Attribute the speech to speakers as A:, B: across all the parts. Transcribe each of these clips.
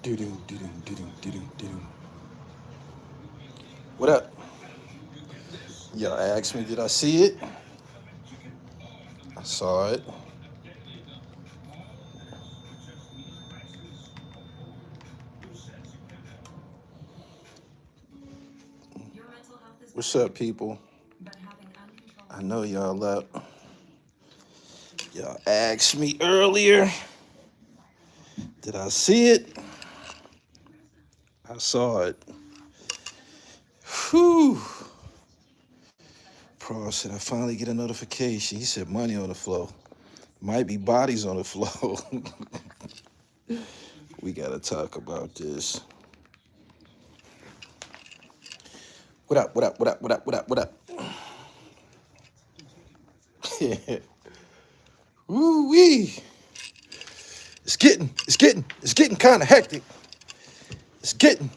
A: Do-do, do-do, do-do, do-do, do-do. What up? Y'all asked me, did I see it? I saw it. What's up, people? I know y'all up. Y'all asked me earlier, did I see it? I saw it. Whew. Pro said, I finally get a notification. He said, money on the flow. Might be bodies on the flow. We got to talk about this. What up, what up, what up, what up, what up, what up? Woo-wee. It's getting kind of hectic. It's getting.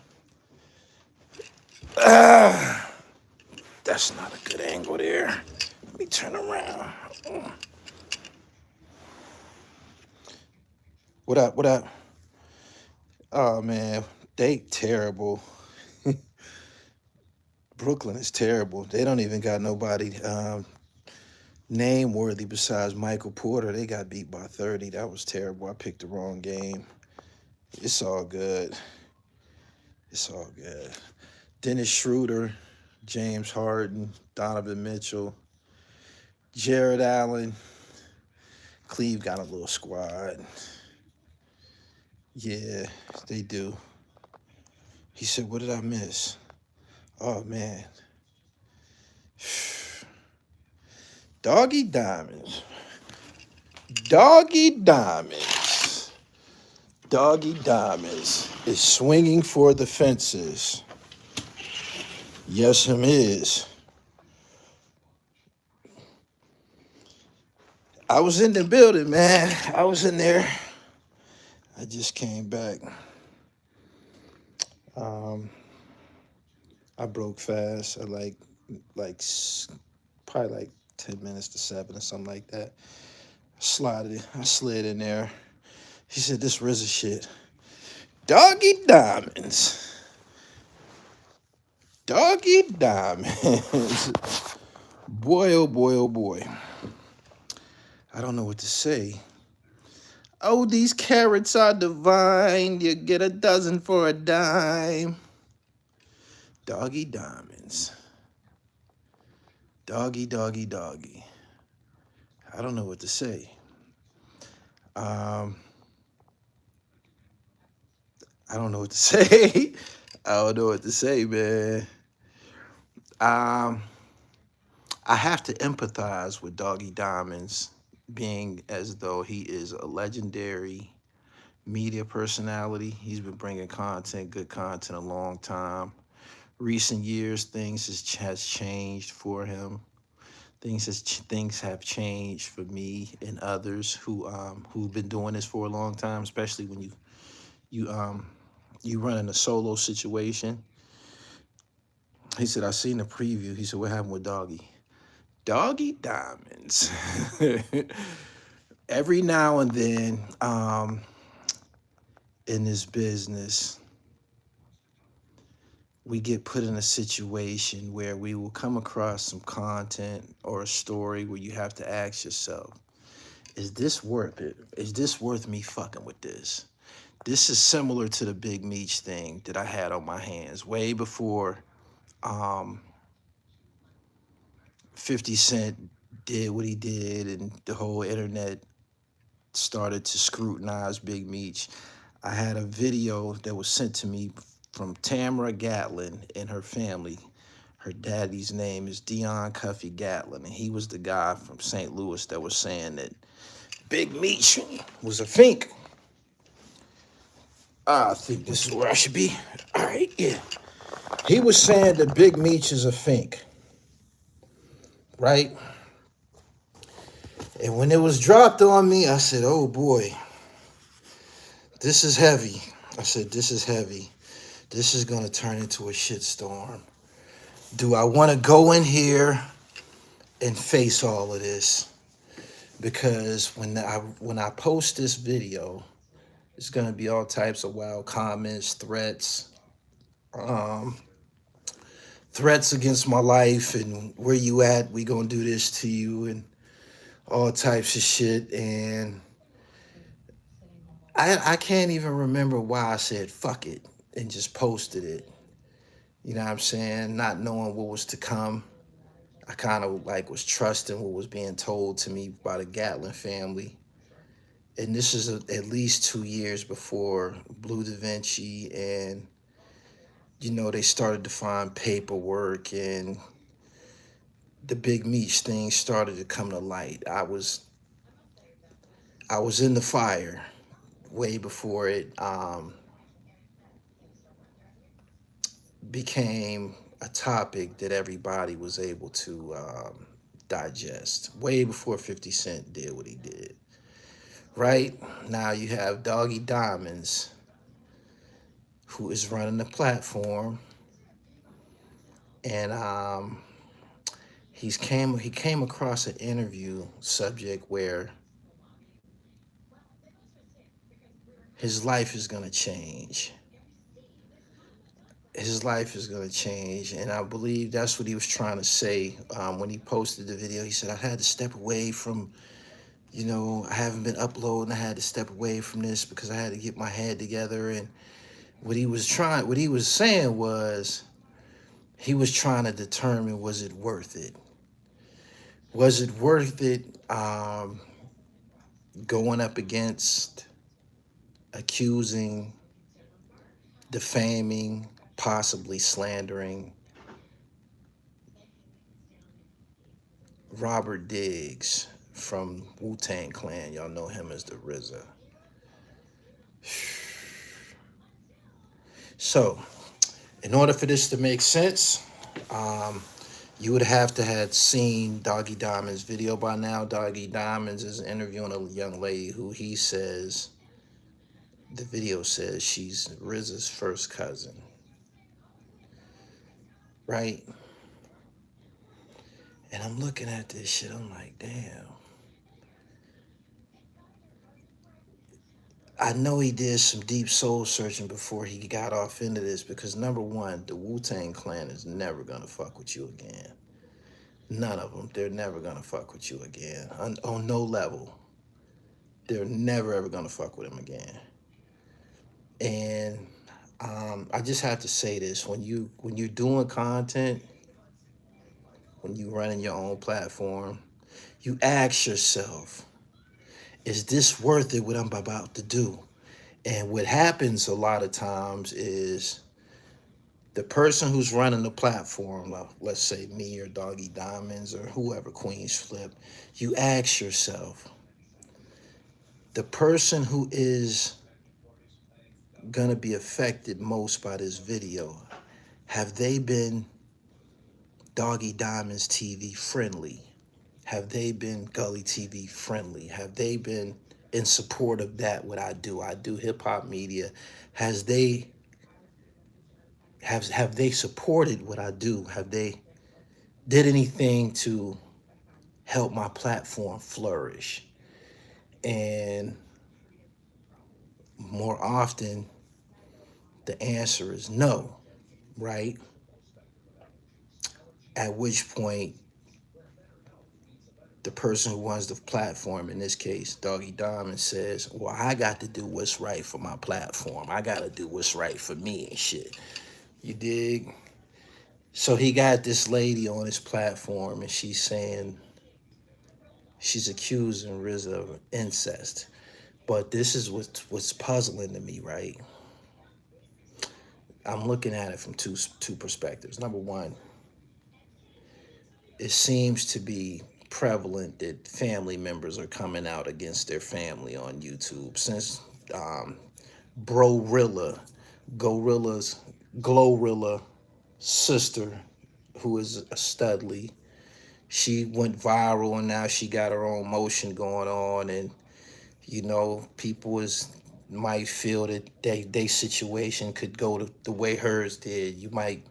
A: That's not a good angle there. Let me turn around. What up, what up? Oh, man, they terrible. Brooklyn is terrible. They don't even got nobody name worthy besides Michael Porter. They got beat by 30. That was terrible. I picked the wrong game. It's all good. It's all good. Dennis Schroeder, James Harden, Donovan Mitchell, Jared Allen. Cleve got a little squad. Yeah, they do. He said, what did I miss? Oh, man. Doggy Diamonds. Doggy Diamonds. Doggy Diamonds is swinging for the fences. Yes, him is. I was in the building, man. I was in there. I just came back. I broke fast at like probably like 10 minutes to 7 or something like that. I slid in there. He said, this RZA shit. Doggy Diamonds. Doggy Diamonds. Boy, oh boy, oh boy. I don't know what to say. Oh, these carrots are divine. You get a dozen for a dime. Doggy Diamonds. Doggy, doggy, doggy. I don't know what to say. I don't know what to say. I don't know what to say, man. I have to empathize with Doggy Diamonds, being as though he is a legendary media personality. He's been bringing content, good content, a long time. Recent years, things has changed for him. Things have changed for me and others who've been doing this for a long time, especially when you run in a solo situation. He said, I seen the preview. He said, what happened with Doggy? Doggy Diamonds. Every now and then, in this business, we get put in a situation where we will come across some content or a story where you have to ask yourself, is this worth it? Is this worth me fucking with this? This is similar to the Big Meech thing that I had on my hands way before 50 Cent did what he did and the whole internet started to scrutinize Big Meech. I had a video that was sent to me from Tamara Gatlin and her family. Her daddy's name is Dion Cuffy Gatlin, and he was the guy from St. Louis that was saying that Big Meech was a fink. I think this is where I should be. All right, yeah. He was saying that Big Meech is a fink, right? And when it was dropped on me, I said, oh boy, this is heavy. I said, this is heavy. This is going to turn into a shitstorm. Do I want to go in here and face all of this? Because when I post this video, It's gonna be all types of wild comments, threats, um, threats against my life, and where you at? We gonna do this to you, and all types of shit. And I can't even remember why I said fuck it and just posted it. You know what I'm saying? Not knowing what was to come. I kind of like was trusting what was being told to me by the Gatlin family. And this is at least 2 years before Blue Da Vinci, and they started to find paperwork, and the Big Meech thing started to come to light. I was in the fire way before it became a topic that everybody was able to digest. Way before 50 Cent did what he did. Right now, you have Doggie Diamonds, who is running the platform, and he came across an interview subject where his life is gonna change. His life is gonna change, and I believe that's what he was trying to say when he posted the video. He said, "I had to step away from, I haven't been uploading. I had to step away from this because I had to get my head together." And what he was saying was, he was trying to determine, was it worth it? Was it worth it going up against, accusing, defaming, possibly slandering Robert Diggs from Wu-Tang Clan? Y'all know him as the RZA. So, in order for this to make sense, you would have to have seen Doggie Diamonds' video by now. Doggie Diamonds is interviewing a young lady who the video says she's RZA's first cousin, right? And I'm looking at this shit, I'm like, damn. I know he did some deep soul searching before he got off into this, because number one, the Wu-Tang Clan is never gonna fuck with you again. None of them. They're never gonna fuck with you again. On no level. They're never ever gonna fuck with him again. And I just have to say this: when you're doing content, when you running your own platform, you ask yourself, is this worth it? What I'm about to do? And what happens a lot of times is the person who's running the platform, let's say me or Doggie Diamonds or whoever, Queens Flip, you ask yourself, the person who is gonna be affected most by this video, have they been Doggie Diamonds TV friendly? Have they been Gully TV friendly? Have they been in support of that, what I do? I do hip hop media. Have they supported what I do? Have they did anything to help my platform flourish? And more often, the answer is no, right? At which point, the person who runs the platform, in this case, Doggie Diamond, says, well, I got to do what's right for my platform. I got to do what's right for me and shit. You dig? So he got this lady on his platform, and she's saying, she's accusing RZA of incest. But this is what's puzzling to me, right? I'm looking at it from two perspectives. Number one, it seems to be prevalent that family members are coming out against their family on YouTube. Since Glorilla's sister, who is a Studley, she went viral, and now she got her own motion going on, and people might feel that they situation could go the way hers did. You might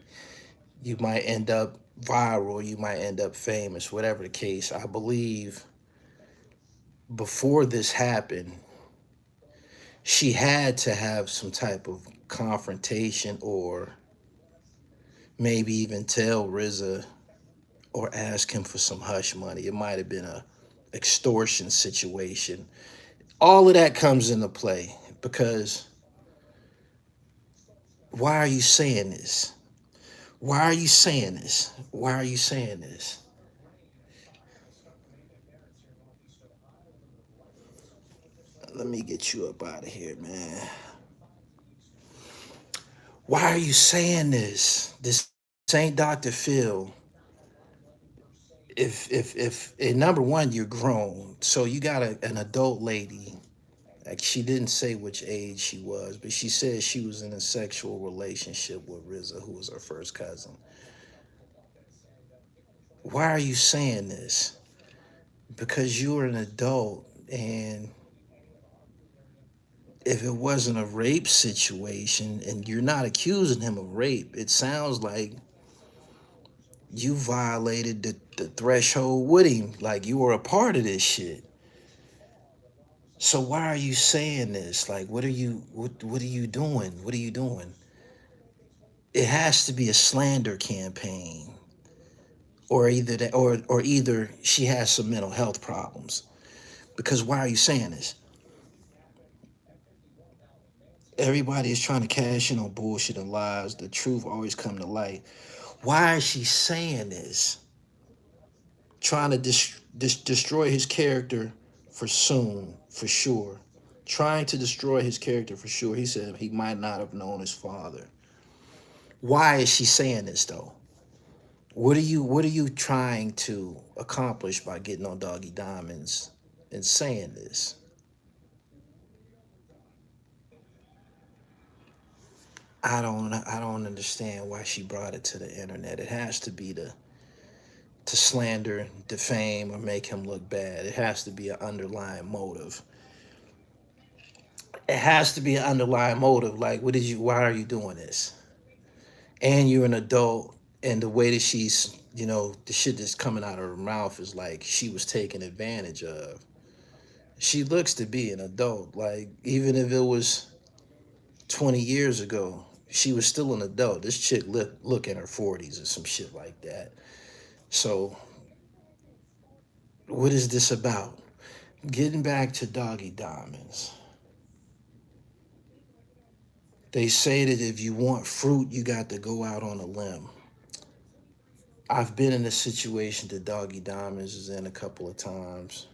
A: end up viral, you might end up famous, whatever the case. I believe before this happened, she had to have some type of confrontation, or maybe even tell RZA or ask him for some hush money. It might have been a extortion situation. All of that comes into play because why are you saying this? Why are you saying this? Why are you saying this? Let me get you up out of here, man. Why are you saying this? This ain't Dr. Phil. If and number one, you're grown, so you got an adult lady. Like, she didn't say which age she was, but she said she was in a sexual relationship with RZA, who was her first cousin. Why are you saying this? Because you're an adult, and if it wasn't a rape situation, and you're not accusing him of rape, it sounds like you violated the threshold with him, like you were a part of this shit. So why are you saying this? Like, what are you doing? What are you doing? It has to be a slander campaign, or either that, or either she has some mental health problems. Because why are you saying this? Everybody is trying to cash in on bullshit and lies. The truth always come to light. Why is she saying this? Trying to destroy his character for soon, for sure. Trying to destroy his character for sure. He said he might not have known his father. Why is she saying this though? What are you trying to accomplish by getting on Doggy Diamonds and saying this? I don't understand why she brought it to the internet. It has to be to slander, defame, or make him look bad. It has to be an underlying motive. It has to be an underlying motive. Like, why are you doing this? And you're an adult, and the way that she's, the shit that's coming out of her mouth is like she was taken advantage of. She looks to be an adult. Like, even if it was 20 years ago, she was still an adult. This chick look in her 40s or some shit like that. So, what is this about? Getting back to Doggy Diamonds. They say that if you want fruit, you got to go out on a limb. I've been in a situation that Doggy Diamonds is in a couple of times.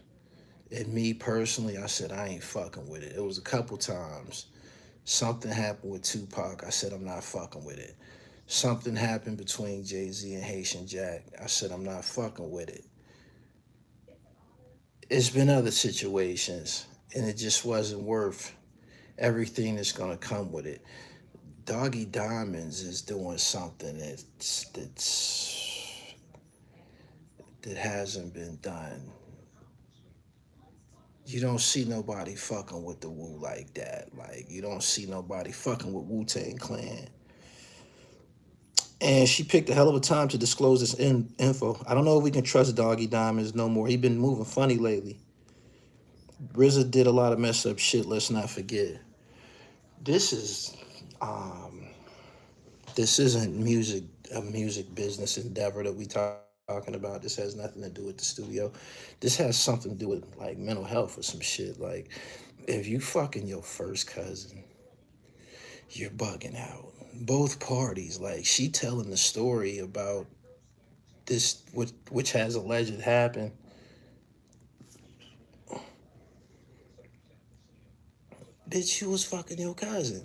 A: And me personally, I said I ain't fucking with it. It was a couple times. Something happened with Tupac. I said I'm not fucking with it. Something happened between Jay-Z and Haitian Jack. I said I'm not fucking with it. It's been other situations, and it just wasn't worth everything that's gonna come with it. Doggy Diamonds is doing something that hasn't been done. You don't see nobody fucking with the Wu like that. Like, you don't see nobody fucking with Wu-Tang Clan. And she picked a hell of a time to disclose this info. I don't know if we can trust Doggy Diamonds no more. He been moving funny lately. RZA did a lot of messed up shit. Let's not forget. This is um, this isn't a music business endeavor that we talking about. This has nothing to do with the studio. This has something to do with like mental health or some shit. Like, if you fucking your first cousin, you're bugging out. Both parties, like, she telling the story about this, which has alleged happened. Bitch, you was fucking your cousin.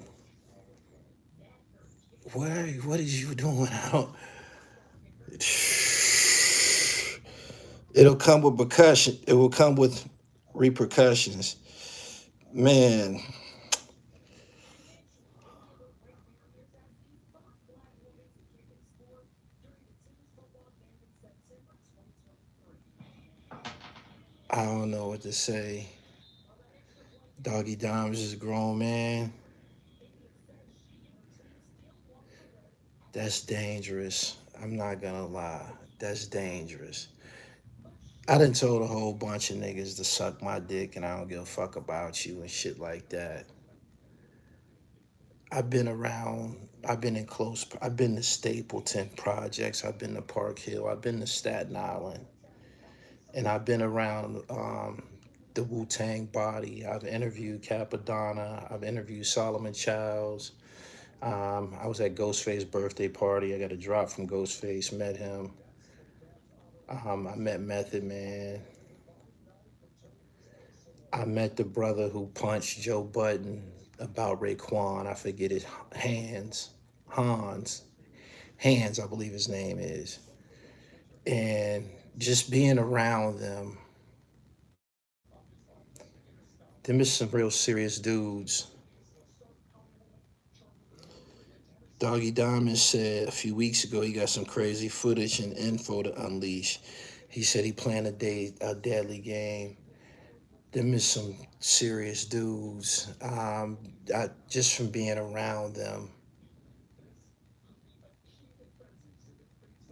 A: What is you doing out? It'll come with percussion. It will come with repercussions. Man, I don't know what to say. Doggy Dimes is a grown man. That's dangerous. I'm not gonna lie. That's dangerous. I done told a whole bunch of niggas to suck my dick and I don't give a fuck about you and shit like that. I've been around. I've been in close. I've been to Stapleton projects. I've been to Park Hill. I've been to Staten Island, and I've been around the Wu-Tang body. I've interviewed Capadonna. I've interviewed Solomon Childs. I was at Ghostface's birthday party. I got a drop from Ghostface. Met him. I met Method Man. I met the brother who punched Joe Budden about Raekwon. I forget his hands. Hans. Hands, I believe his name is. And just being around them is some real serious dudes. Doggie Diamonds said a few weeks ago he got some crazy footage and info to unleash. He said he planned a deadly game. Them is some serious dudes. Just from being around them,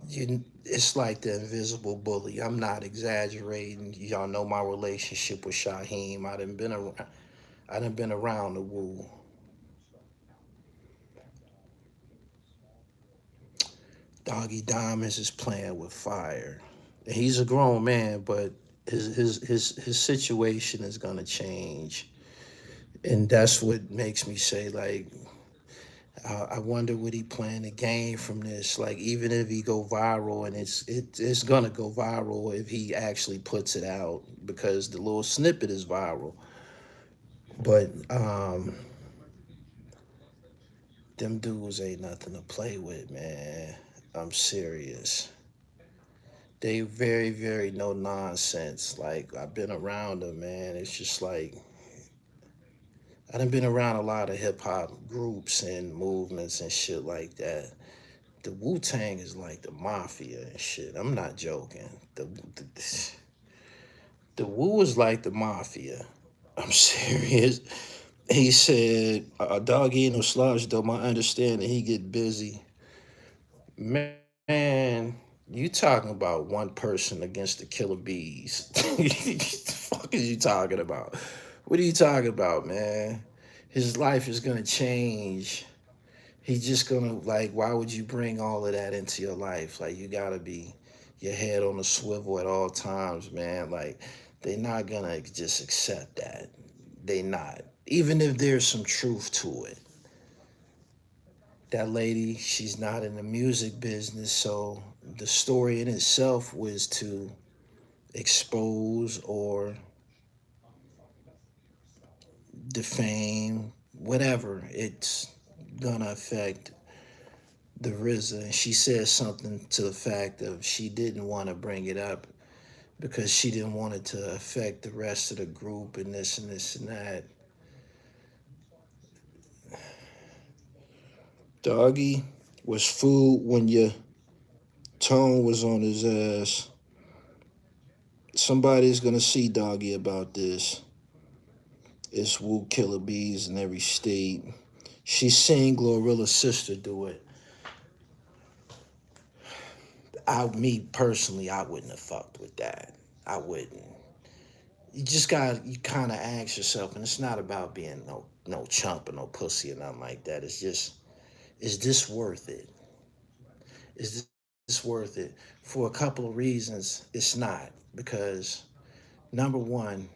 A: it's like the invisible bully. I'm not exaggerating. Y'all know my relationship with Shaheem. I done been around the Wu. Doggy Diamonds is playing with fire. He's a grown man, but his situation is gonna change, and that's what makes me say like I wonder what he plan to gain from this. Like even if he go viral, and it's gonna go viral if he actually puts it out because the little snippet is viral. But them dudes ain't nothing to play with, man. I'm serious. They very no nonsense. Like I've been around them, man. It's just like I done been around a lot of hip hop groups and movements and shit like that. The Wu Tang is like the mafia and shit. I'm not joking. The Wu is like the mafia. I'm serious. He said, Doggy no slouch though. My understanding, he get busy. Man, you talking about one person against the killer bees. What the fuck is you talking about? What are you talking about, man? His life is gonna change. He's just gonna like, why would you bring all of that into your life? Like you gotta be your head on a swivel at all times, man. Like they're not gonna just accept that. They not. Even if there's some truth to it. That lady, she's not in the music business, so the story in itself was to expose or defame, whatever. It's gonna affect the RZA. And she said something to the fact of she didn't want to bring it up because she didn't want it to affect the rest of the group and this and this and that. Doggy was fooled when your tone was on his ass. Somebody's gonna see Doggy about this. It's Wu Killer Bees in every state. She's seen Glorilla's sister do it. Me personally, I wouldn't have fucked with that. I wouldn't. You kind of ask yourself, and it's not about being no chump or no pussy or nothing like that. It's just, is this worth it? Is this worth it? For a couple of reasons, it's not because number one,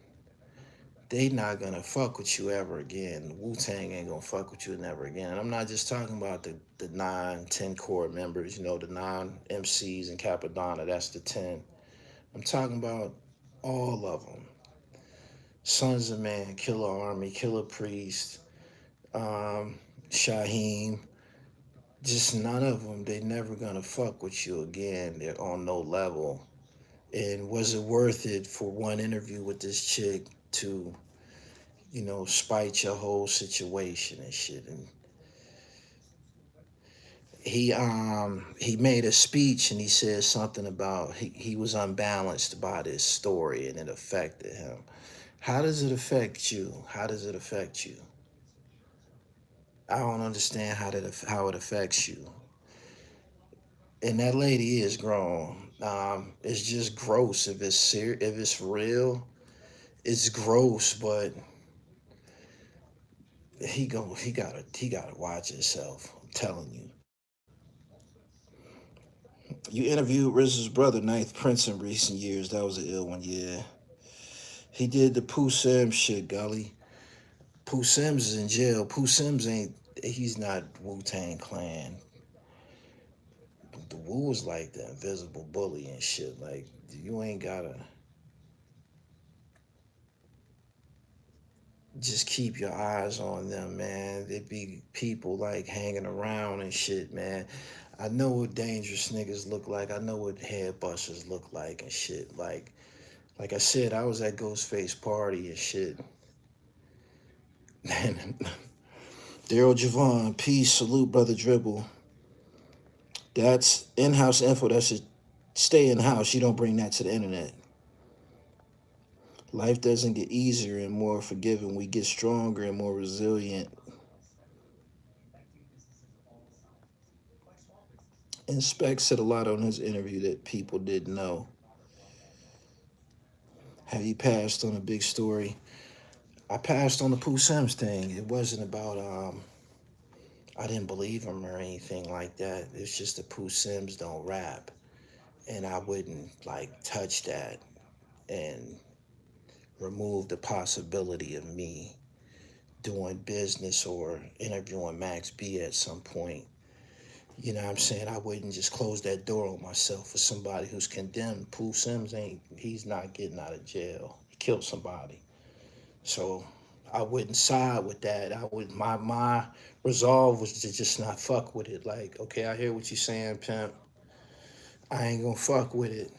A: they not gonna fuck with you ever again. Wu Tang ain't gonna fuck with you never again. And I'm not just talking about the 9, 10 core members, the 9 MCs and Capadonna, that's the 10. I'm talking about all of them. Sons of Man, Killer Army, Killer Priest, Shaheem, just none of them. They never gonna fuck with you again. They're on no level. And was it worth it for one interview with this chick to spite your whole situation and shit? And he made a speech and he said something about he was unbalanced by this story and it affected him. How does it affect you? How does it affect you? I don't understand how it affects you. And that lady is grown. It's just gross if if it's real. It's gross, but he gotta watch himself. I'm telling you. You interviewed RZA's brother, Ninth Prince, in recent years. That was an ill one, yeah. He did the Pooh Sims shit, Gully. Pooh Sims is in jail. Pooh Sims ain't. He's not Wu-Tang Clan. The Wu is like the invisible bully and shit. Like you ain't gotta just keep your eyes on them, man. It be people like hanging around and shit, man. I know what dangerous niggas look like. I know what head busters look like and shit. Like I said, I was at Ghostface party and shit. And Daryl Javon, peace, salute, brother Dribble. That's in-house info. That should stay in house. You don't bring that to the internet. Life doesn't get easier and more forgiving. We get stronger and more resilient. And Speck said a lot on his interview that people didn't know. Have you passed on a big story? I passed on the Pooh Sims thing. It wasn't about I didn't believe him or anything like that. It's just that Pooh Sims don't rap. And I wouldn't like touch that and remove the possibility of me doing business or interviewing Max B at some point. You know what I'm saying? I wouldn't just close that door on myself for somebody who's condemned. Pooh Sims he's not getting out of jail. He killed somebody. So I wouldn't side with that. My resolve was to just not fuck with it. Like, okay, I hear what you're saying, pimp. I ain't gonna fuck with it.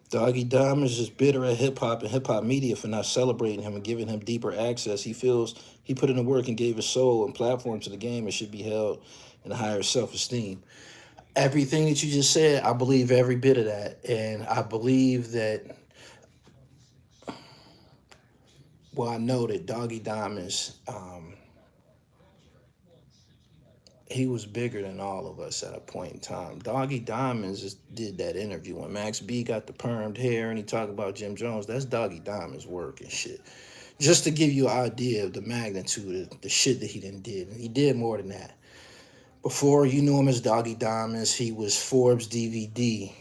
A: Doggy Diamonds is bitter at hip hop and hip hop media for not celebrating him and giving him deeper access. He feels he put in the work and gave his soul and platform to the game and should be held in higher self esteem. Everything that you just said, I believe every bit of that. And I believe that, well, I know that Doggy Diamonds, he was bigger than all of us at a point in time. Doggy Diamonds just did that interview when Max B got the permed hair and he talked about Jim Jones. That's Doggy Diamonds work and shit. Just to give you an idea of the magnitude of the shit that he done did. And he did more than that. Before you knew him as Doggy Diamonds, he was Forbes DVD.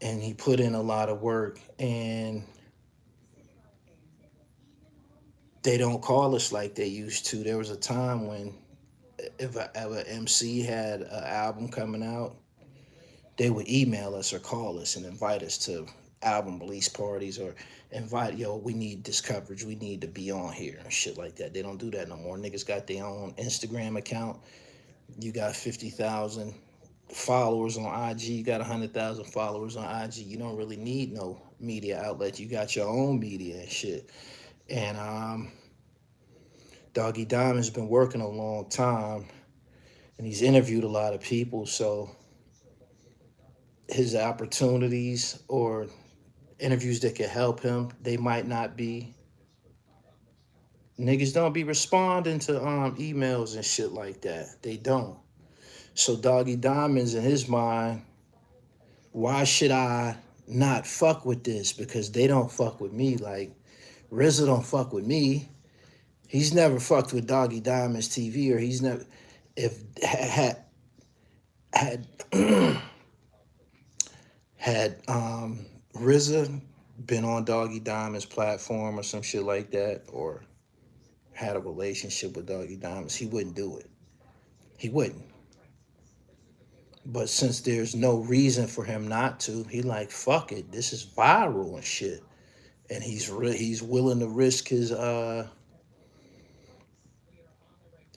A: And he put in a lot of work. And they don't call us like they used to. There was a time when if an MC had an album coming out, they would email us or call us and invite us to album release parties or invite, yo, we need this coverage. We need to be on here and shit like that. They don't do that no more. Niggas got their own Instagram account. You got 50,000 followers on IG. You got 100,000 followers on IG. You don't really need no media outlet. You got your own media and shit. And Doggy Diamond's been working a long time and he's interviewed a lot of people. So his opportunities or interviews that could help him, they might not be. Niggas don't be responding to emails and shit like that. They don't. So Doggy Diamonds in his mind, why should I not fuck with this? Because they don't fuck with me. Like RZA don't fuck with me. He's never fucked with Doggy Diamonds TV, or he's never if had had RZA been on Doggy Diamonds platform or some shit like that, or had a relationship with Doggy Diamonds, he wouldn't do it. He wouldn't. But since there's no reason for him not to, he like, fuck it. This is viral and shit. And he's willing to risk his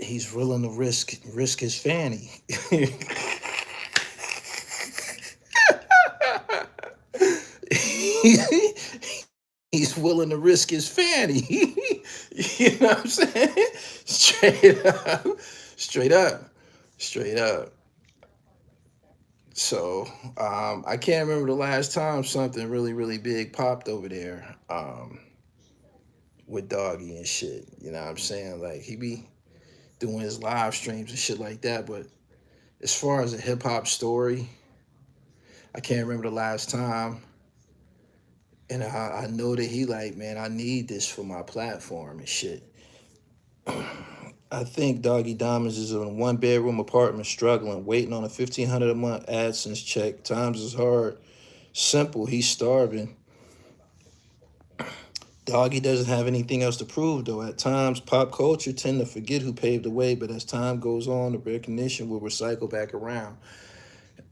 A: he's willing to risk his fanny. He's willing to risk his fanny. You know what I'm saying? Straight up. Straight up. Straight up. So I can't remember the last time something really, really big popped over there with Doggy and shit. You know what I'm saying? Like he be doing his live streams and shit like that. But as far as a hip hop story, I can't remember the last time And I know that he like, man, I need this for my platform and shit. I think Doggy Diamonds is in a 1 bedroom apartment struggling, waiting on a 1,500 a month AdSense check. Times is hard. Simple, he's starving. Doggy doesn't have anything else to prove, though. At times, pop culture tend to forget who paved the way, but as time goes on, the recognition will recycle back around.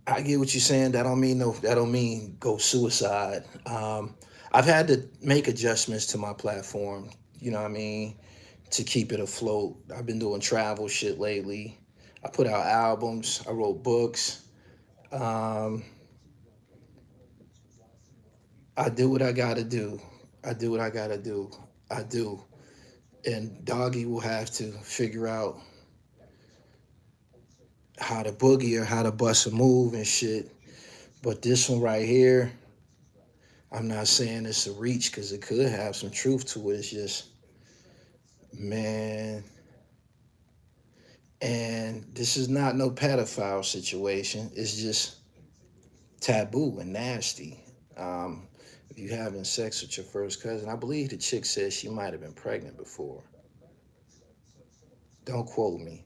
A: I get what you're saying. That don't mean no. That don't mean go suicide. I've had to make adjustments to my platform. You know what I mean, to keep it afloat. I've been doing travel shit lately. I put out albums. I wrote books. Um, I do what I gotta do. I do what I gotta do. I do. And Doggy will have to figure out how to boogie or how to bust a move and shit. But this one right here, I'm not saying it's a reach because it could have some truth to it. It's just, man. And this is not no pedophile situation. It's just taboo and nasty. Um, if you having sex with your first cousin, I believe the chick said she might have been pregnant before. Don't quote me.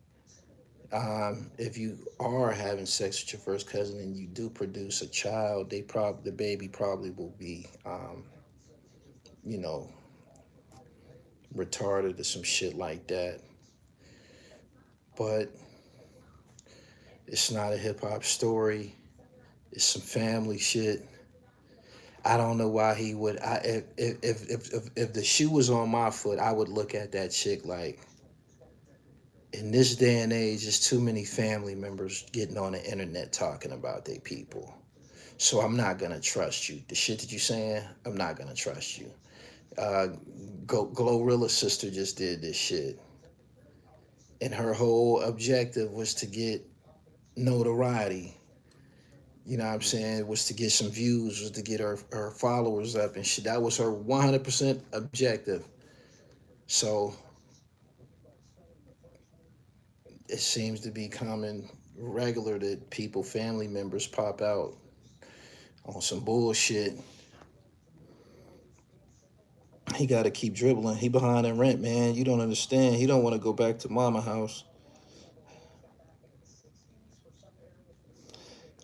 A: If you are having sex with your first cousin and you do produce a child, the baby probably will be, you know, retarded or some shit like that. But it's not a hip hop story. It's some family shit. I don't know why he would. If the shoe was on my foot, I would look at that chick like, in this day and age, there's too many family members getting on the internet talking about their people. So I'm not gonna trust you. The shit that you saying, I'm not gonna trust you. Uh, Glorilla's sister just did this shit, and her whole objective was to get notoriety. You know what I'm saying? Was to get some views, was to get her followers up and shit. That was her 100% objective. So it seems to be common regular that people, family members pop out on some bullshit. He got to keep dribbling. He behind in rent, man. You don't understand. He don't want to go back to mama house.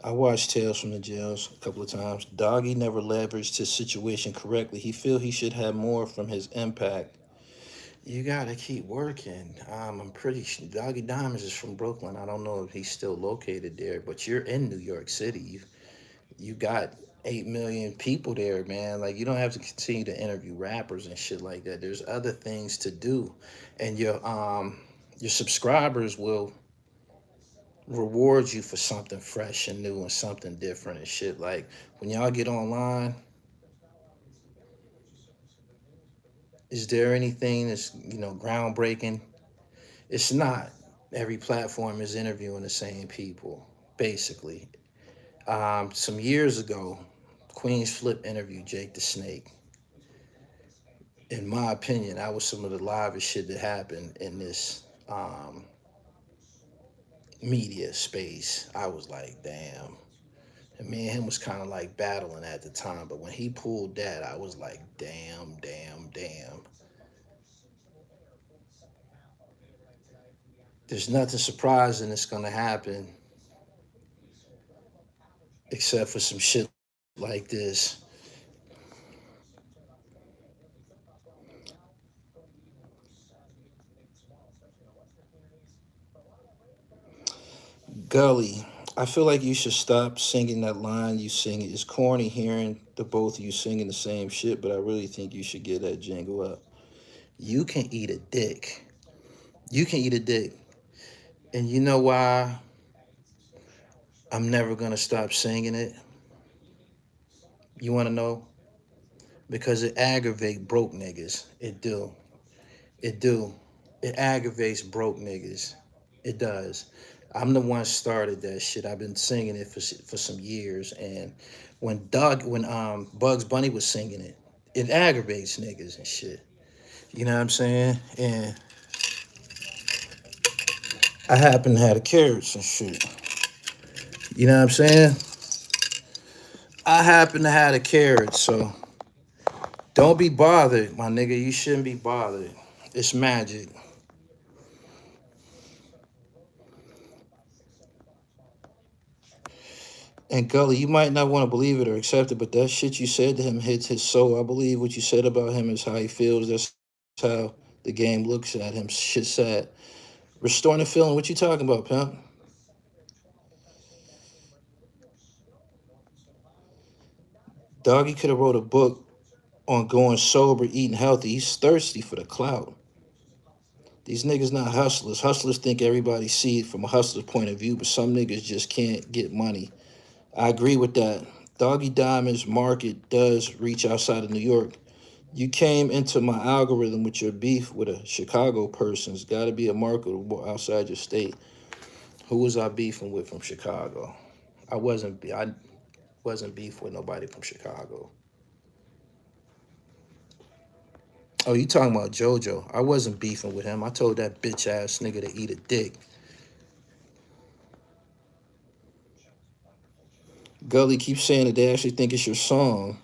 A: I watched Tales from the Jails a couple of times. Doggy never leveraged his situation correctly. He feel he should have more from his impact. You gotta keep working. I'm pretty sure Doggy Diamonds is from Brooklyn. I don't know if he's still located there, but you're in New York City. You got 8 million people there, man. Like you don't have to continue to interview rappers and shit like that. There's other things to do, and your subscribers will reward you for something fresh and new and something different and shit. Like when y'all get online, is there anything that's groundbreaking? It's not. Every platform is interviewing the same people, basically. Some years ago, Queen's Flip interviewed Jake the Snake. In my opinion, that was some of the livest shit that happened in this media space. I was like, damn. And me and him was kind of like battling at the time, but when he pulled that, I was like, damn, damn, damn. There's nothing surprising that's gonna happen except for some shit like this. Gully, I feel like you should stop singing that line you sing. It's corny hearing the both of you singing the same shit, but I really think you should get that jingle up. You can eat a dick. You can eat a dick. And you know why I'm never gonna stop singing it? You wanna know? Because it aggravate broke niggas. It do. It do. It aggravates broke niggas. It does. I'm the one started that shit. I've been singing it for some years, and when Bugs Bunny was singing it, it aggravates niggas and shit. You know what I'm saying? And I happen to have the carrots and shit. You know what I'm saying? I happen to have the carrots, so Don't be bothered, my nigga. You shouldn't be bothered. It's magic. And Gully, you might not want to believe it or accept it, but that shit you said to him hits his soul. I believe what you said about him is how he feels. That's how the game looks at him. Shit sad. Restoring the feeling. What you talking about, pimp? Doggy could have wrote a book on going sober, eating healthy. He's thirsty for the clout. These niggas not hustlers. Hustlers think everybody see it from a hustler's point of view, but some niggas just can't get money. I agree with that. Doggy Diamonds market does reach outside of New York. You came into my algorithm with your beef with a Chicago person. It's got to be a marketable outside your state. Who was I beefing with from Chicago? I wasn't beef with nobody from Chicago. Oh, you talking about JoJo? I wasn't beefing with him. I told that bitch ass nigga to eat a dick. Gully keeps saying that they actually think it's your song.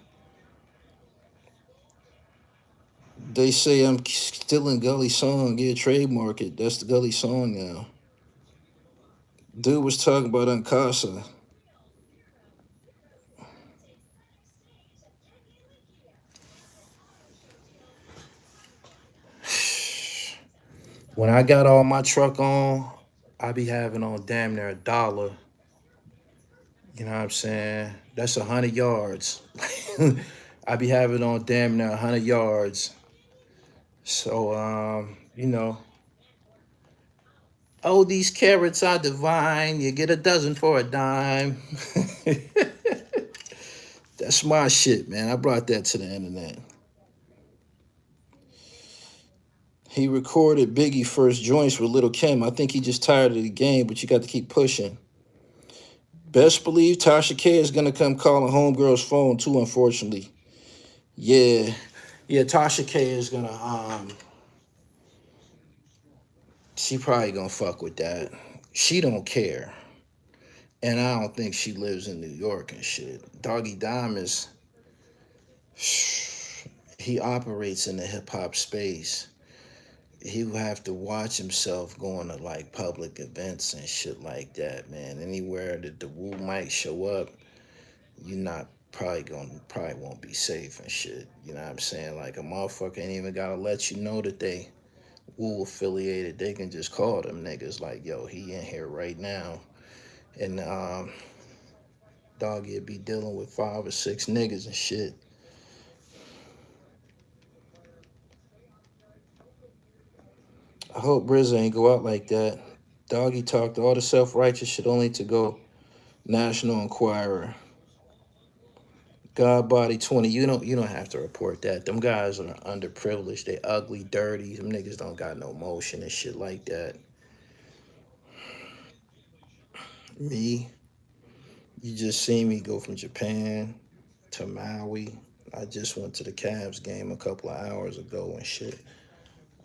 A: They say I'm stealing Gully's song. Yeah, trademark it. That's the Gully song now. Dude was talking about Uncasa. When I got all my truck on, I be having on damn near $1. You know what I'm saying? That's 100 yards. I be having on damn near 100 yards. So oh, these carrots are divine. You get a dozen for a dime. That's my shit, man. I brought that to the internet. He recorded Biggie first joints with Little Kim. I think he just tired of the game, but you got to keep pushing. Best believe Tasha K is gonna come calling homegirl's phone too, unfortunately. Yeah. Yeah, Tasha K is gonna she probably gonna fuck with that. She don't care. And I don't think she lives in New York and shit. Doggy Diamonds, he operates in the hip hop space. He would have to watch himself going to like public events and shit like that, man. Anywhere that the Wu might show up, you're not probably won't be safe and shit. You know what I'm saying? Like a motherfucker ain't even gotta let you know that they Wu affiliated. They can just call them niggas like, yo, he in here right now. And Doggy'd be dealing with 5 or 6 niggas and shit. I hope Brizza ain't go out like that. Doggy talked all the self-righteous shit only to go National Enquirer. God Body 20. You don't have to report that. Them guys are underprivileged. They ugly, dirty. Them niggas don't got no motion and shit like that. Me, you just seen me go from Japan to Maui. I just went to the Cavs game a couple of hours ago and shit.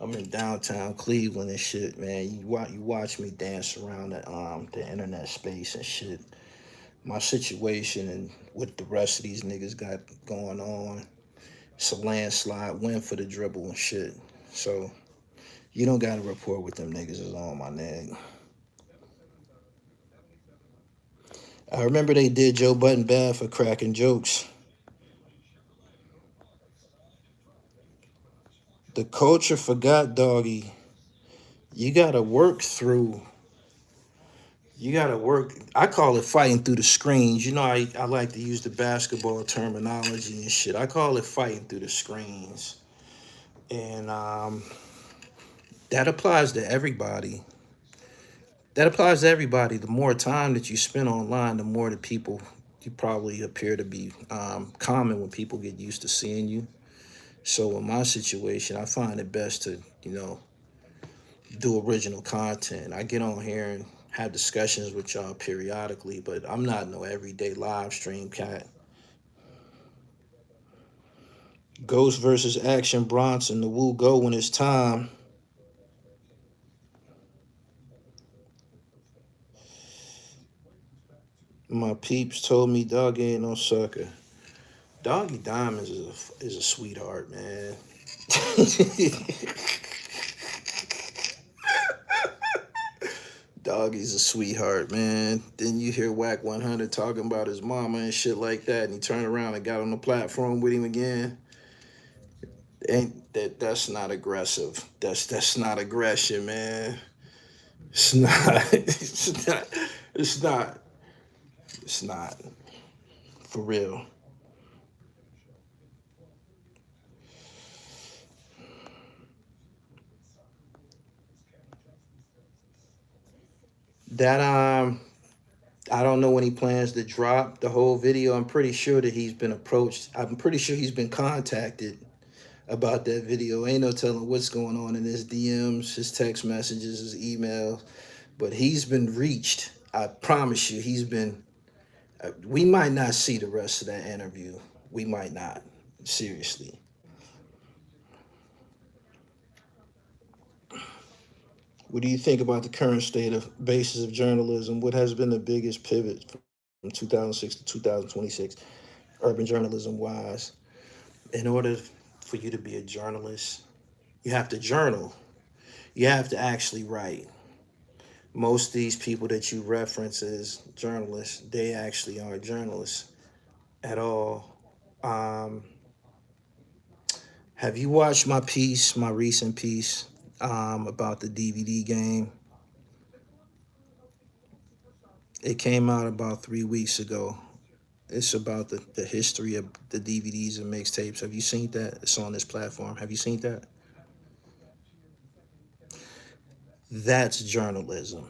A: I'm in downtown Cleveland and shit, man. You watch me dance around the internet space and shit. My situation and what the rest of these niggas got going on. It's a landslide win for the dribble and shit. So you don't gotta report what them niggas is on, my nigga. I remember they did Joe Budden bad for cracking jokes. The culture forgot, Doggy. You gotta work through. You gotta work. I call it fighting through the screens. You know, I like to use the basketball terminology and shit. I call it fighting through the screens. And that applies to everybody. That applies to everybody. The more time that you spend online, the more the people you probably appear to be common when people get used to seeing you. So in my situation, I find it best to, do original content. I get on here and have discussions with y'all periodically, but I'm not no everyday live stream cat. Ghost versus Action Bronson. The Wu go when it's time. My peeps told me Dog ain't no sucker. Doggie Diamonds is a sweetheart, man. Doggie's a sweetheart, man. Then you hear Whack 100 talking about his mama and shit like that, and he turned around and got on the platform with him again. Ain't that's not aggressive. That's not aggression, man. It's not. It's not. It's not. It's not. For real. That I don't know when he plans to drop the whole video. I'm pretty sure that he's been approached. I'm pretty sure he's been contacted about that video. Ain't no telling what's going on in his DMs, his text messages, his emails. But he's been reached. I promise you, he's been. We might not see the rest of that interview. We might not. Seriously. What do you think about the current state of basis of journalism? What has been the biggest pivot from 2006 to 2026, urban journalism wise? In order for you to be a journalist, you have to journal. You have to actually write. Most of these people that you reference as journalists, they actually aren't journalists at all. Um, have you watched my piece, my recent piece about the DVD game? It came out about 3 weeks ago. It's about the history of the DVDs and mixtapes. Have you seen that? It's on this platform. Have you seen that? That's journalism.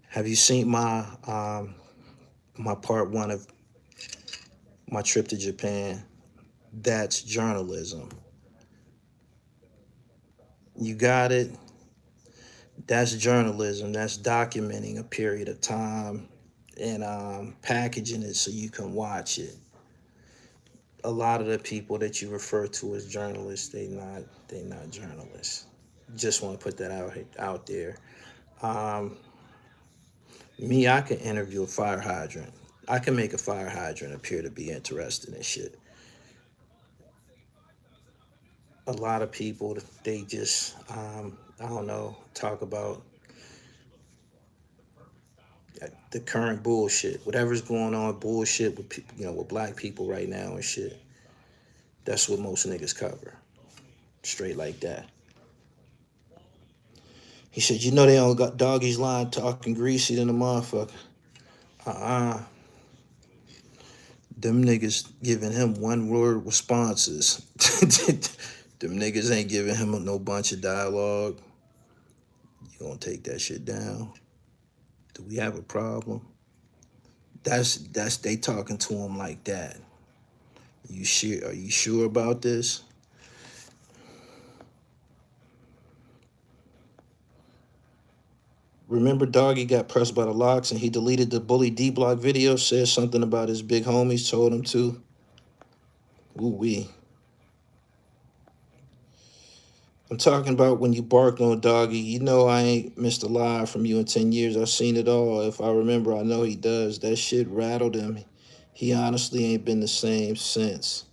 A: Have you seen my part one of my trip to Japan? That's journalism. You got it. That's journalism. That's documenting a period of time and packaging it so you can watch it. A lot of the people that you refer to as journalists, they not journalists. Just want to put that out there. Um, Me, I can interview a fire hydrant. I can make a fire hydrant appear to be interested in shit. A lot of people, they just, I don't know, talk about the current bullshit, whatever's going on, bullshit with people, with black people right now and shit. That's what most niggas cover, straight like that. He said, they don't got Doggie's line talking greasy than a motherfucker. Uh-uh. Them niggas giving him one word responses. Them niggas ain't giving him no bunch of dialogue. You gonna take that shit down? Do we have a problem? That's they talking to him like that. You sure? Are you sure about this? Remember, Doggy got pressed by the locks and he deleted the Bully D Block video. Said something about his big homies told him to. Ooh wee. I'm talking about when you barked on Doggy. I ain't missed a lie from you in 10 years. I've seen it all. If I remember, I know he does. That shit rattled him. He honestly ain't been the same since.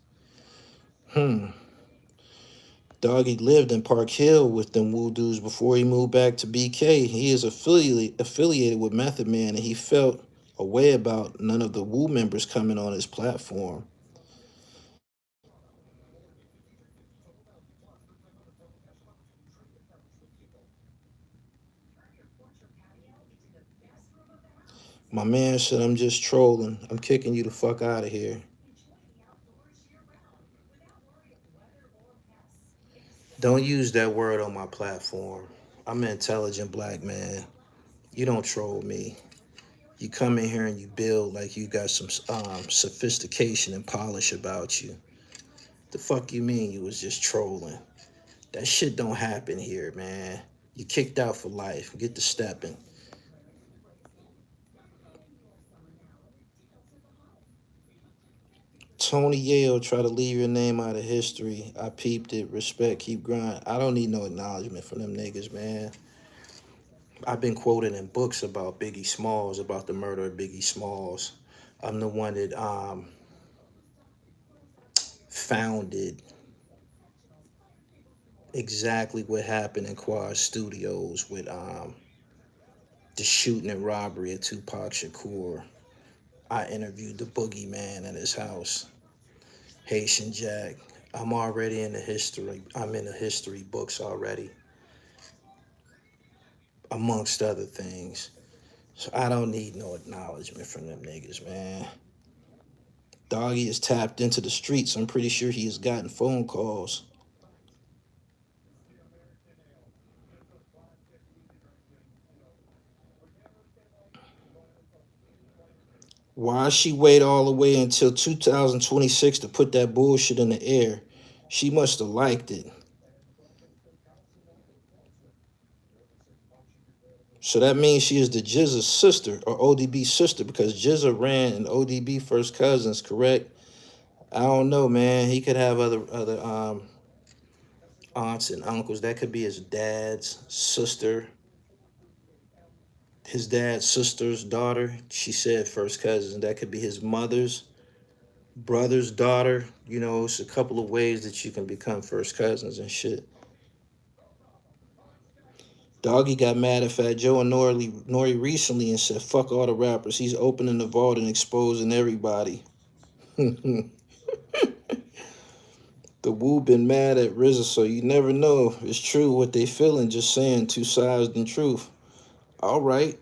A: Doggy lived in Park Hill with them Wu dudes before he moved back to BK. He is affiliated with Method Man, and he felt a way about none of the Wu members coming on his platform. My man said, I'm just trolling. I'm kicking you the fuck out of here. Don't use that word on my platform. I'm an intelligent black man. You don't troll me. You come in here and you build like you got some sophistication and polish about you. The fuck you mean you was just trolling? That shit don't happen here, man. You kicked out for life. Get to stepping. Tony Yale try to leave your name out of history. I peeped it. Respect, keep grinding. I don't need no acknowledgement from them niggas, man. I've been quoted in books about Biggie Smalls, about the murder of Biggie Smalls. I'm the one that founded exactly what happened in Quad Studios with the shooting and robbery of Tupac Shakur. I interviewed the boogeyman in his house, Haitian Jack. I'm already in the history. I'm in the history books already, amongst other things. So I don't need no acknowledgement from them niggas, man. Doggy is tapped into the streets. I'm pretty sure he has gotten phone calls. Why she wait all the way until 2026 to put that bullshit in the air? She must have liked it. So that means she is the Jizza's sister or ODB's sister because Jizza ran and ODB first cousins, correct? I don't know, man. He could have other aunts and uncles. That could be his dad's sister, his dad's sister's daughter. She said first cousins. That could be his mother's brother's daughter. You know, it's a couple of ways that you can become first cousins and shit. Doggy got mad at Fat Joe and Nori recently and said, fuck all the rappers. He's opening the vault and exposing everybody. The Wu been mad at RZA, so you never know if it's true what they feeling, just saying two sides than truth. All right.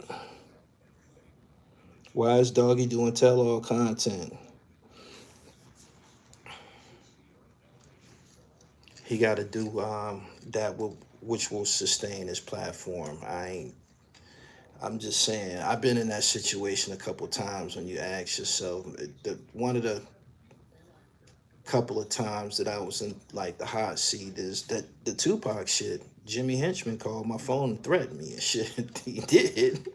A: Why is Doggy doing tell-all content? He got to do which will sustain his platform. I'm just saying, I've been in that situation a couple times when you ask yourself, one of the couple of times that I was in like the hot seat is that the Tupac shit. Jimmy Henchman called my phone and threatened me and shit. He did.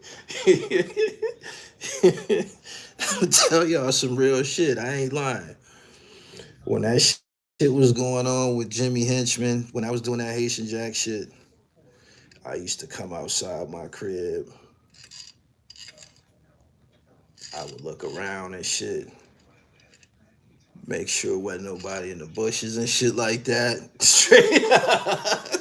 A: I'll tell y'all some real shit. I ain't lying. When that shit was going on with Jimmy Henchman, when I was doing that Haitian Jack shit, I used to come outside my crib. I would look around and shit. Make sure wasn't nobody in the bushes and shit like that. Straight up.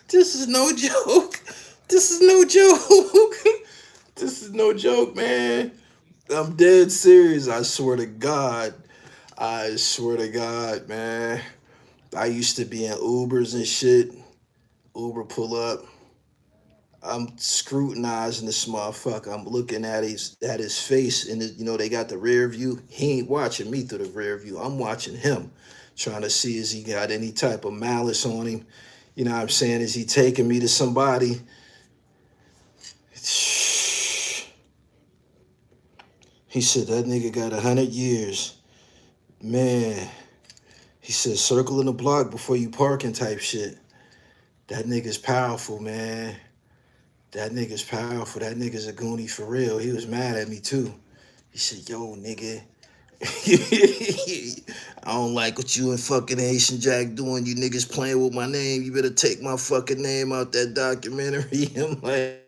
A: This is no joke. This is no joke. This is no joke, man. I'm dead serious. I swear to God. I swear to God, man. I used to be in Ubers and shit. Uber pull up. I'm scrutinizing this motherfucker. I'm looking at his face, and they got the rear view. He ain't watching me through the rear view. I'm watching him, trying to see is he got any type of malice on him. You know what I'm saying? Is he taking me to somebody? He said that nigga got 100 years, man. He said circling the block before you parking type shit. That nigga's powerful, man. That nigga's powerful. That nigga's a goonie for real. He was mad at me too. He said, yo, nigga. I don't like what you and fucking Haitian Jack doing. You niggas playing with my name. You better take my fucking name out that documentary. I'm like,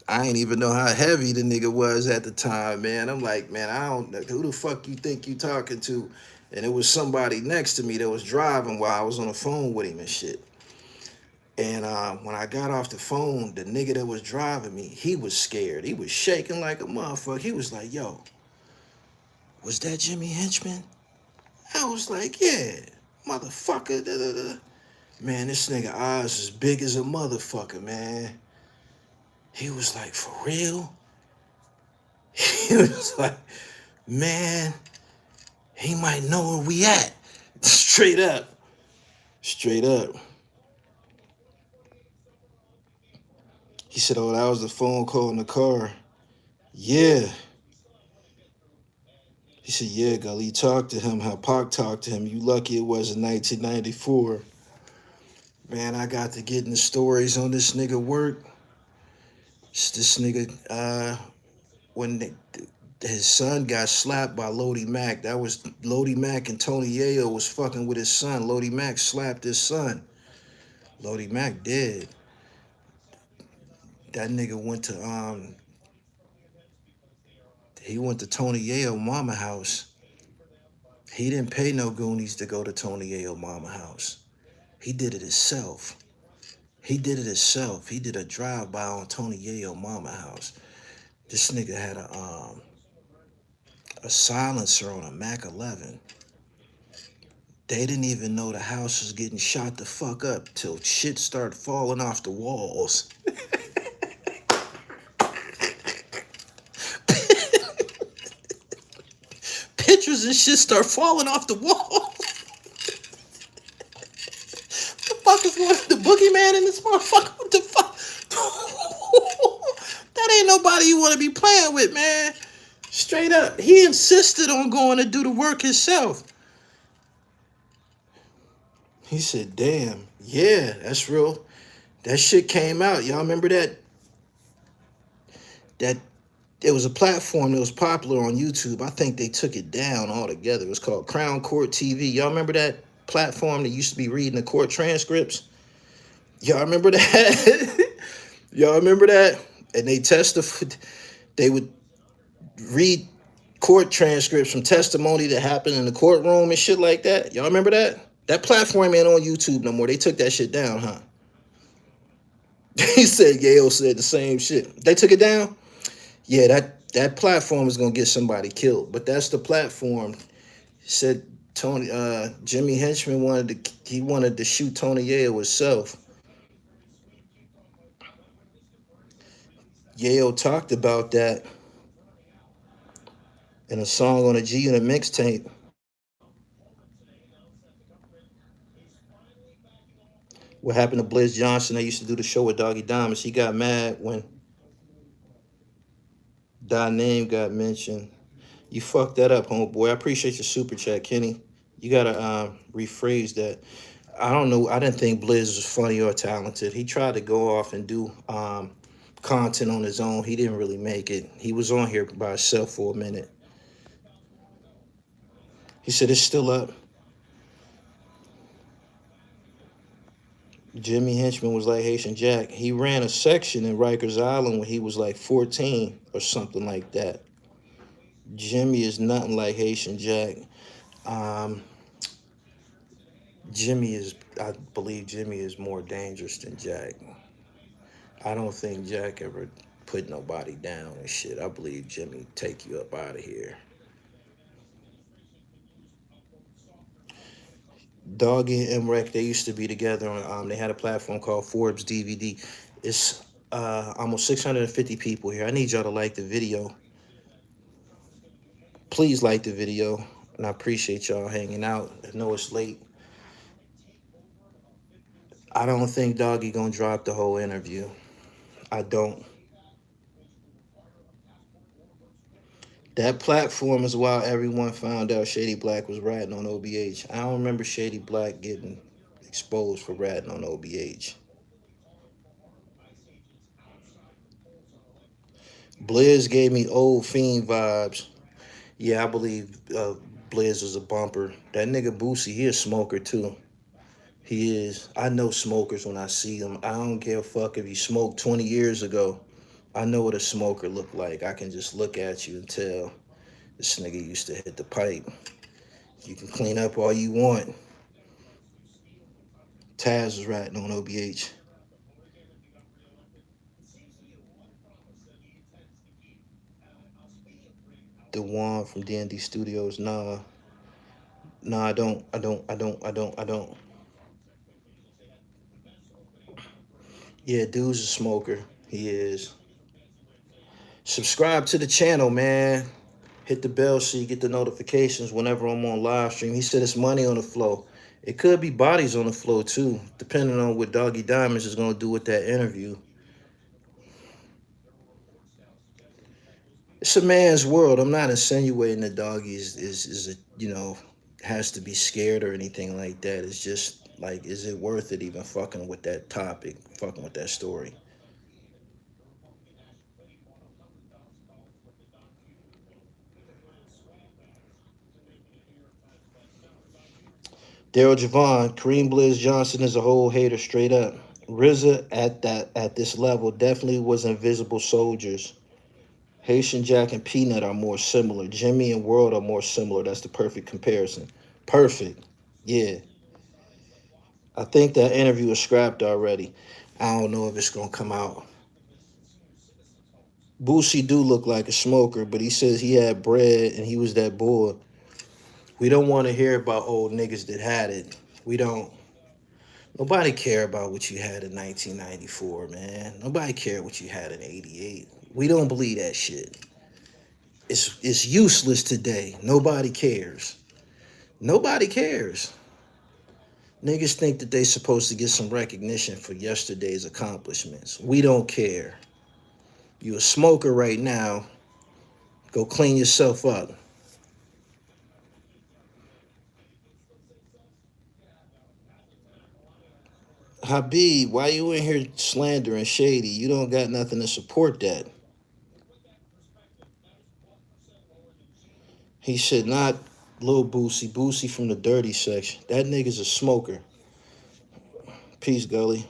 A: I ain't even know how heavy the nigga was at the time, man. I'm like, man, I don't know. Who the fuck you think you talking to? And it was somebody next to me that was driving while I was on the phone with him and shit. And when I got off the phone, the nigga that was driving me, he was scared. He was shaking like a motherfucker. He was like, yo, was that Jimmy Henchman? I was like, yeah, motherfucker. Da, da, da. Man, this nigga eyes as big as a motherfucker, man. He was like, for real? He was like, man, he might know where we at. Straight up. Straight up. He said, oh, that was the phone call in the car. Yeah. He said, yeah, Gully, talked to him, how Pac talked to him. You lucky it was in 1994. Man, I got to getting the stories on this nigga work. This nigga, when his son got slapped by Lodi Mack, that was Lodi Mack and Tony Yayo was fucking with his son. Lodi Mack slapped his son. Lodi Mack dead. That nigga went to he went to Tony Yayo mama house. He didn't pay no goonies to go to Tony Yayo mama house. He did it himself. He did it himself. He did a drive-by on Tony Yayo mama house. This nigga had a silencer on a Mac 11. They didn't even know the house was getting shot the fuck up till shit started falling off the walls. Pictures and shit start falling off the wall. The fuck is going on? The boogeyman in this motherfucker? What the fuck? That ain't nobody you want to be playing with, man. Straight up. He insisted on going to do the work himself. He said, damn, yeah, that's real. That shit came out. Y'all remember that? That it was a platform that was popular on YouTube. I think they took it down altogether. It was called Crown Court TV. Y'all remember that platform that used to be reading the court transcripts? Y'all remember that? Y'all remember that? And they testified. They would read court transcripts from testimony that happened in the courtroom and shit like that. Y'all remember that? That platform ain't on YouTube no more. They took that shit down, huh? He said Yale said the same shit. They took it down? Yeah, that platform is gonna get somebody killed. But that's the platform. He said Jimmy Henchman wanted to shoot Tony Yale himself. Yale talked about that in a song on a G Unit mixtape. What happened to Blizz Johnson? They used to do the show with Doggie Diamonds. He got mad when thy name got mentioned. You fucked that up, homeboy. I appreciate your super chat, Kenny. You gotta rephrase that. I don't know. I didn't think Blizz was funny or talented. He tried to go off and do content on his own. He didn't really make it. He was on here by himself for a minute. He said it's still up. Jimmy Henchman was like Haitian Jack. He ran a section in Rikers Island when he was like 14 or something like that. Jimmy is nothing like Haitian Jack. I believe Jimmy is more dangerous than Jack. I don't think Jack ever put nobody down and shit. I believe Jimmy take you up out of here. Doggy and Mrek, they used to be together on, they had a platform called Forbes DVD. It's almost 650 people here. I need y'all to like the video. Please like the video. And I appreciate y'all hanging out. I know it's late. I don't think Doggy gonna drop the whole interview. I don't. That platform is why everyone found out Shady Black was ratting on OBH. I don't remember Shady Black getting exposed for ratting on OBH. Blizz gave me old Fiend vibes. Yeah, I believe Blizz was a bumper. That nigga Boosie, he a smoker too. He is. I know smokers when I see them. I don't give a fuck if you smoked 20 years ago. I know what a smoker look like. I can just look at you and tell this nigga used to hit the pipe. You can clean up all you want. Taz was ratting on OBH. The one from D&D Studios, nah. Nah, I don't. Yeah, dude's a smoker. He is. Subscribe to the channel, man. Hit the bell so you get the notifications whenever I'm on live stream. He said it's money on the flow. It could be bodies on the flow too, depending on what Doggie Diamonds is going to do with that interview. It's a man's world. I'm not insinuating that Doggy is has to be scared or anything like that. It's just like, is it worth it even fucking with that topic, fucking with that story? Daryl Javon, Kareem Blizz Johnson is a whole hater straight up. RZA at this level definitely was invisible soldiers. Haitian Jack and Peanut are more similar. Jimmy and World are more similar. That's the perfect comparison. Perfect. Yeah. I think that interview is scrapped already. I don't know if it's gonna come out. Boosie do look like a smoker, but he says he had bread and he was that boy. We don't want to hear about old niggas that had it. We don't. Nobody care about what you had in 1994, man. Nobody care what you had in 88. We don't believe that shit. It's useless today. Nobody cares. Nobody cares. Niggas think that they supposed to get some recognition for yesterday's accomplishments. We don't care. You a smoker right now. Go clean yourself up. Habib, why you in here slandering Shady? You don't got nothing to support that. He said not Lil Boosie. Boosie from the dirty section. That nigga's a smoker. Peace, Gully.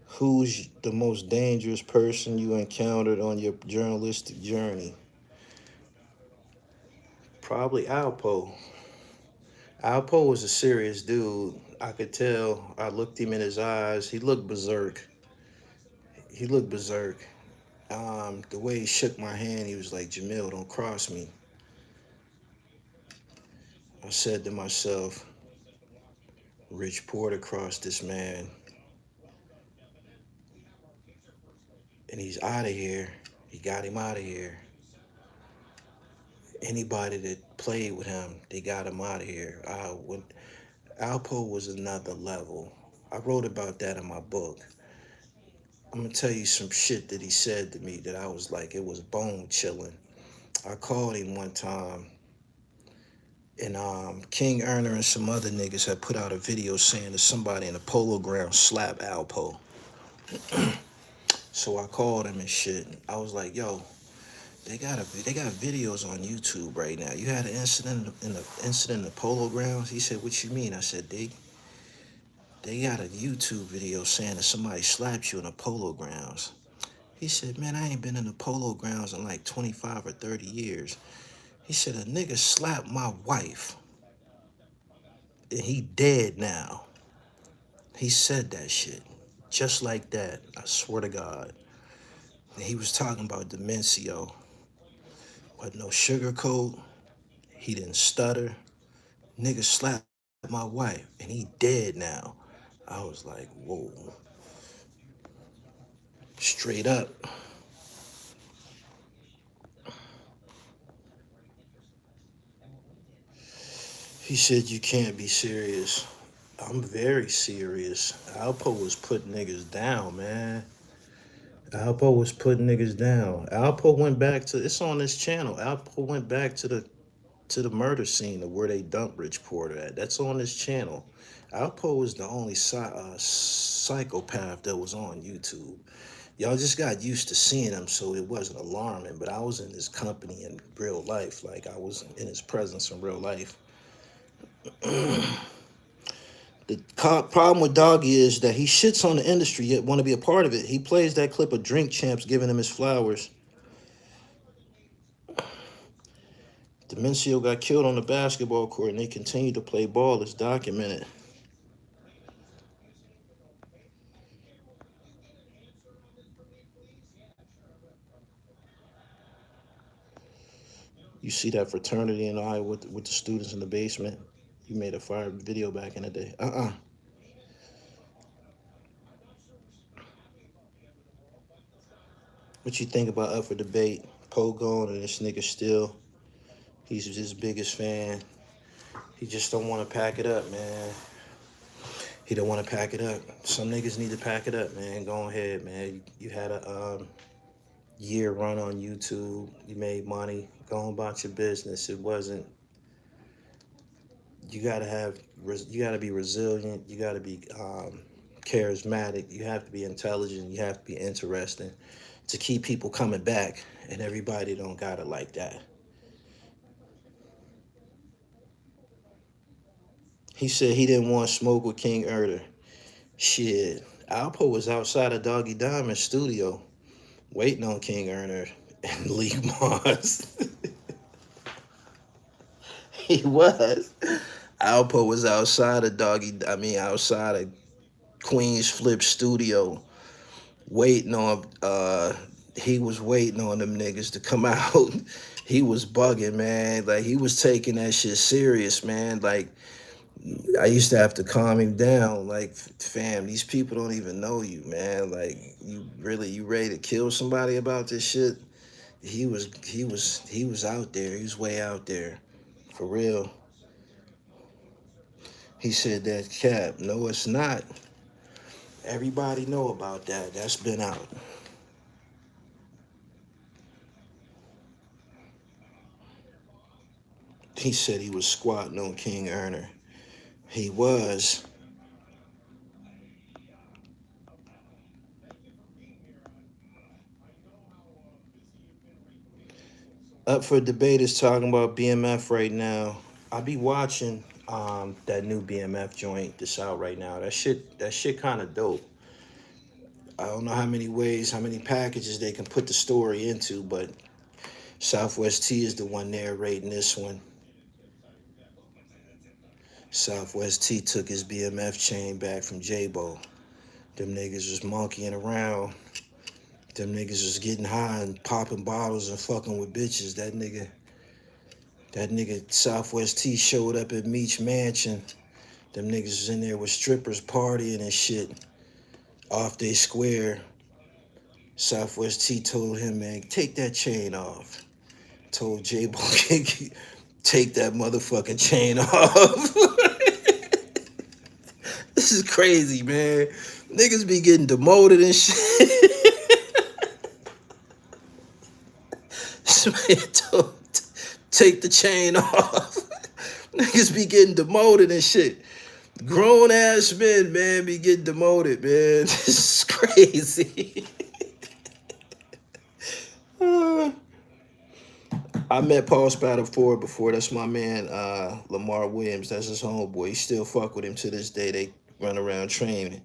A: Who's the most dangerous person you encountered on your journalistic journey? Probably Alpo. Alpo was a serious dude. I could tell. I looked him in his eyes. He looked berserk. He looked berserk. The way he shook my hand, he was like, Jamil, don't cross me. I said to myself, Rich Porter crossed this man, and he's out of here. He got him out of here. Anybody that played with him, they got him out of here. When Alpo was another level. I wrote about that in my book. I'm gonna tell you some shit that he said to me that I was like, it was bone chilling. I called him one time, and King Erner and some other niggas had put out a video saying that somebody in a polo ground slapped Alpo. So I called him and shit. I was like, yo, they got videos on YouTube right now. You had an incident in the polo grounds. He said, what you mean? I said, they got a YouTube video saying that somebody slapped you in the polo grounds. He said, man, I ain't been in the polo grounds in like 25 or 30 years. He said, a nigga slapped my wife and he dead now. He said that shit. Just like that. I swear to God. And he was talking about Demencio. But no sugarcoat. He didn't stutter. Nigga slapped my wife and he dead now. I was like, whoa. Straight up. He said, you can't be serious. I'm very serious. Alpo was putting niggas down, man. Alpo was putting niggas down. Alpo went back to, it's on this channel. Alpo went back to the murder scene of where they dumped Rich Porter at. That's on this channel. Alpo was the only psychopath that was on YouTube. Y'all just got used to seeing him, so it wasn't alarming. But I was in his company in real life. Like, I was in his presence in real life. The problem with Doggy is that he shits on the industry yet want to be a part of it. He plays that clip of Drink Champs giving him his flowers. Demencio got killed on the basketball court and they continue to play ball. It's documented. You see that fraternity in Iowa with the students in the basement? You made a fire video back in the day. What you think about Up for Debate? Pogon and this nigga still. He's his biggest fan. He just don't want to pack it up, man. He don't want to pack it up. Some niggas need to pack it up, man. Go ahead, man. You had a year run on YouTube. You made money. Go on about your business. It wasn't. You gotta have. You gotta be resilient. You gotta be charismatic. You have to be intelligent. You have to be interesting to keep people coming back. And everybody don't got it like that. He said he didn't want smoke with King Erder. Shit. Alpo was outside of Doggie Diamond's studio waiting on King Erder and Lee Mars. He was. Alpo was outside of outside of Queens Flip studio waiting on he was waiting on them niggas to come out. He was bugging, man. Like he was taking that shit serious, man. Like I used to have to calm him down. Like, fam, these people don't even know you, man. Like you ready to kill somebody about this shit? He was out there. He was way out there. For real. He said that cap. No, it's not. Everybody know about that. That's been out. He said he was squatting on King Erder. He was. Up for debate is talking about BMF right now. I be watching that new BMF joint that's out right now. That shit kind of dope. I don't know how many ways, how many packages they can put the story into, but Southwest T is the one narrating this one. Southwest T took his BMF chain back from J-Bo. Them niggas was monkeying around. Them niggas was getting high and popping bottles and fucking with bitches. That nigga Southwest T showed up at Meach Mansion. Them niggas was in there with strippers partying and shit. Off they square. Southwest T told him, man, take that chain off. Told J-Bo, take that motherfucking chain off. This is crazy, man. Niggas be getting demoted and shit. This man told, take the chain off. Niggas be getting demoted and shit. Grown ass men, man, be getting demoted, man. This is crazy. I met Paul Spataford before. That's my man, Lamar Williams. That's his homeboy. He still fuck with him to this day. They run around training.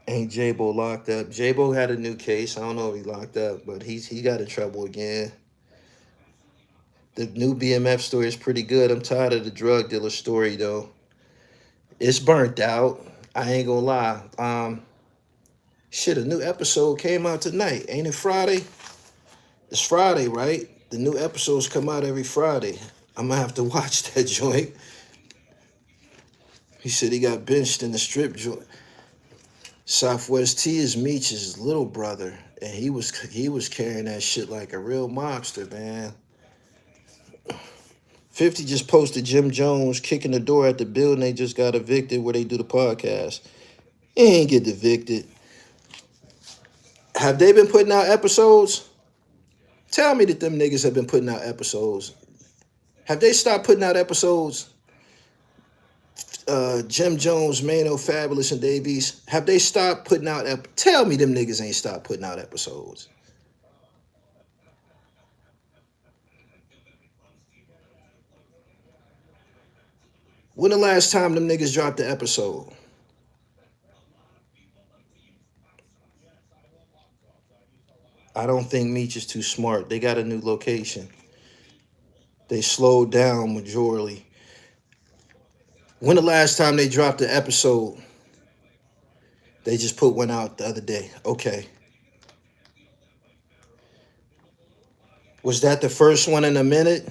A: Ain't J-Bo locked up? J-Bo had a new case. I don't know if he locked up, but he got in trouble again. The new BMF story is pretty good. I'm tired of the drug dealer story, though. It's burnt out. I ain't gonna lie. Shit, a new episode came out tonight. Ain't it Friday? It's Friday, right? The new episodes come out every Friday. I'm gonna have to watch that joint. He said he got benched in the strip joint. Southwest T is Meech's little brother, and he was carrying that shit like a real mobster, man. 50 just posted Jim Jones kicking the door at the building they just got evicted where they do the podcast. He ain't get evicted. Have they been putting out episodes? Tell me that them niggas have been putting out episodes. Have they stopped putting out episodes? Jim Jones, Mano, Fabulous, and Davies, have they stopped putting out? Tell me them niggas ain't stopped putting out episodes. When the last time them niggas dropped the episode? I don't think Meech is too smart. They got a new location. They slowed down majorly. When the last time they dropped the episode? They just put one out the other day. Okay. Was that the first one in a minute?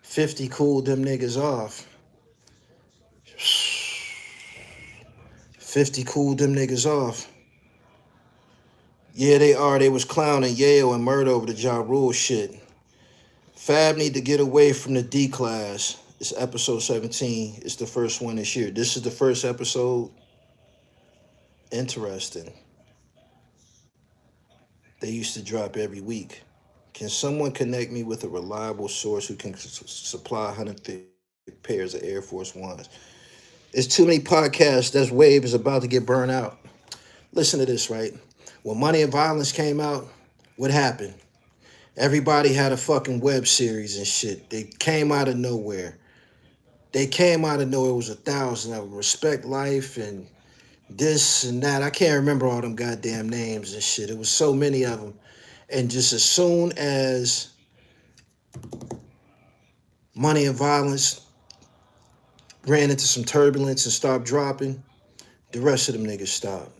A: 50 cooled them niggas off. 50 cooled them niggas off. Yeah, they are. They was clowning Yale and Murder over the Ja Rule shit. Fab need to get away from the D class. It's episode 17. It's the first one this year. This is the first episode. Interesting. They used to drop every week. Can someone connect me with a reliable source who can supply 100 pairs of Air Force Ones? It's too many podcasts. That wave is about to get burned out. Listen to this, right? When Money and Violence came out, what happened? Everybody had a fucking web series and shit. They came out of nowhere. They came out of nowhere. It was 1,000 of them. Respect Life and this and that. I can't remember all them goddamn names and shit. It was so many of them. And just as soon as Money and Violence ran into some turbulence and stopped dropping, the rest of them niggas stopped.